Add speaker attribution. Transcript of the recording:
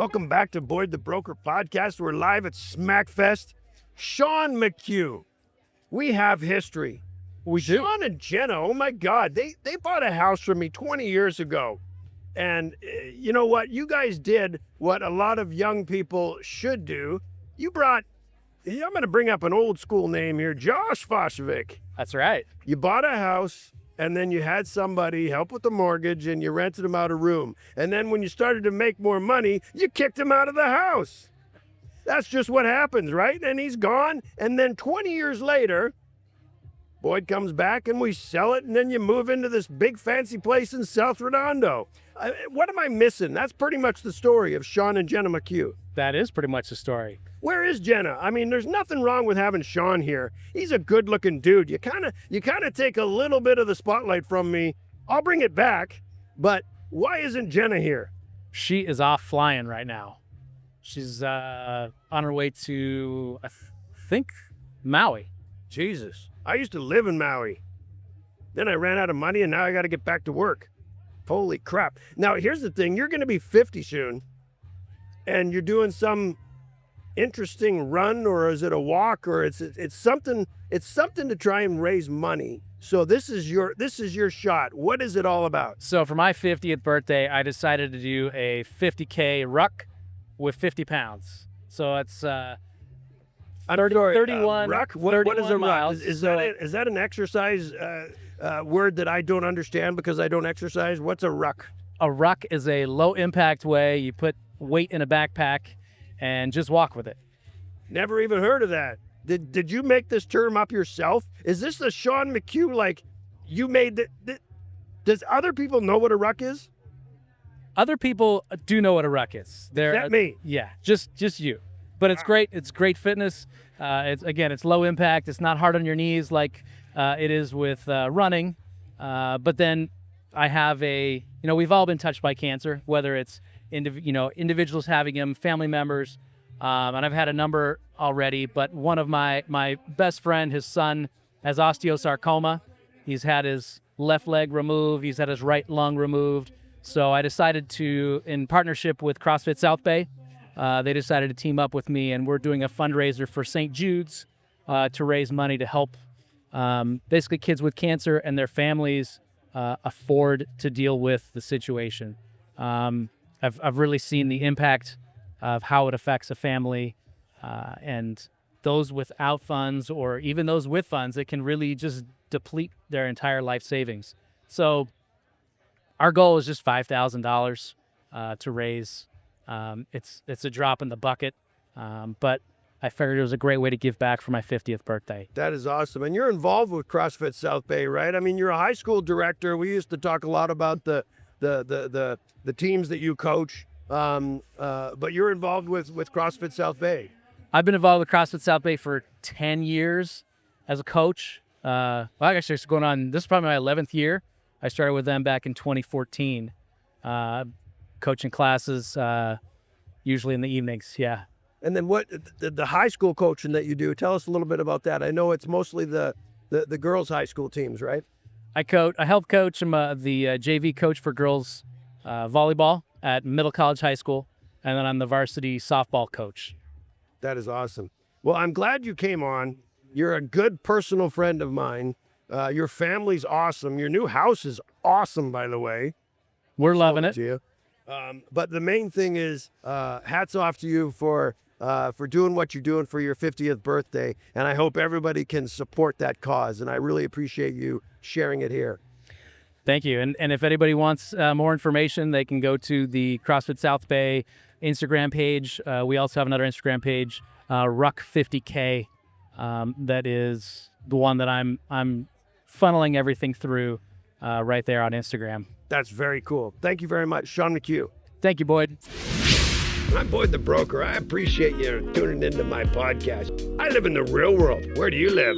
Speaker 1: Welcome back to Boyd the Broker podcast. We're live at SmackFest. Sean McCue. We have history.
Speaker 2: We do.
Speaker 1: Sean and Jenna, oh my God, they bought a house from me 20 years ago. And you know what? You guys did what a lot of young people should do. You brought, I'm going to bring up an old school name here, Josh Foshovic.
Speaker 2: That's right.
Speaker 1: You bought a house, and then you had somebody help with the mortgage, and you rented him out a room. And then when you started to make more money, you kicked him out of the house. That's just what happens, right? And he's gone. And then 20 years later, Boyd comes back and we sell it, and then you move into this big fancy place in South Redondo. What am I missing? That's pretty much the story of Sean and Jenna McCue.
Speaker 2: That is pretty much the story.
Speaker 1: Where is Jenna? I mean, there's nothing wrong with having Sean here. He's a good-looking dude. You kind of take a little bit of the spotlight from me. I'll bring it back, but why isn't Jenna here?
Speaker 2: She is off flying right now. She's on her way to, I think, Maui.
Speaker 1: Jesus, I used to live in Maui. Then I ran out of money, and now I got to get back to work. Holy crap. Now, here's the thing. You're going to be 50 soon, and you're doing some interesting run, or is it a walk, or it's something to try and raise money. So this is your shot. What is it all about?
Speaker 2: So for my 50th birthday, I decided to do a 50K ruck with 50 pounds. So it's 31
Speaker 1: ruck? What is a
Speaker 2: miles.
Speaker 1: Ruck? Is that an exercise word that I don't understand because I don't exercise? What's a ruck?
Speaker 2: A ruck is a low impact way. You put weight in a backpack and just walk with it.
Speaker 1: Never even heard of that. Did you make this term up yourself? Is this the Sean McCue, like you made the does other people know what a ruck is?
Speaker 2: Other people do know what a ruck is.
Speaker 1: Except me.
Speaker 2: Yeah, just you. But it's great. It's great fitness. It's low impact. It's not hard on your knees like it is with running. But then I have we've all been touched by cancer, whether it's individuals having them, family members, and I've had a number already. But one of my best friend, his son, has osteosarcoma. He's had his left leg removed. He's had his right lung removed. So I decided to, in partnership with CrossFit South Bay, they decided to team up with me, and we're doing a fundraiser for St. Jude's to raise money to help basically kids with cancer and their families afford to deal with the situation. I've really seen the impact of how it affects a family, and those without funds or even those with funds, it can really just deplete their entire life savings. So our goal is just $5,000 to raise. It's a drop in the bucket, but I figured it was a great way to give back for my 50th birthday.
Speaker 1: That is awesome. And you're involved with CrossFit South Bay, right? I mean, you're a high school director. We used to talk a lot about the teams that you coach, but you're involved with CrossFit South Bay.
Speaker 2: I've been involved with CrossFit South Bay for 10 years as a coach. Actually, it's going on, this is probably my 11th year. I started with them back in 2014, coaching classes, usually in the evenings, yeah.
Speaker 1: And then what the high school coaching that you do, tell us a little bit about that. I know it's mostly the girls' high school teams, right?
Speaker 2: I help coach. I'm the JV coach for girls volleyball at Middle College High School, and then I'm the varsity softball coach.
Speaker 1: That is awesome. Well, I'm glad you came on. You're a good personal friend of mine. Your family's awesome. Your new house is awesome, by the way.
Speaker 2: We're loving it.
Speaker 1: But the main thing is hats off to you for doing what you're doing for your 50th birthday. And I hope everybody can support that cause. And I really appreciate you sharing it here.
Speaker 2: Thank you. And if anybody wants more information, they can go to the CrossFit South Bay Instagram page. We also have another Instagram page, Ruck50K. That is the one that I'm funneling everything through right there on Instagram.
Speaker 1: That's very cool. Thank you very much, Sean McCue.
Speaker 2: Thank you, Boyd.
Speaker 1: I'm Boyd the Broker. I appreciate you tuning into my podcast. I live in the real world. Where do you live?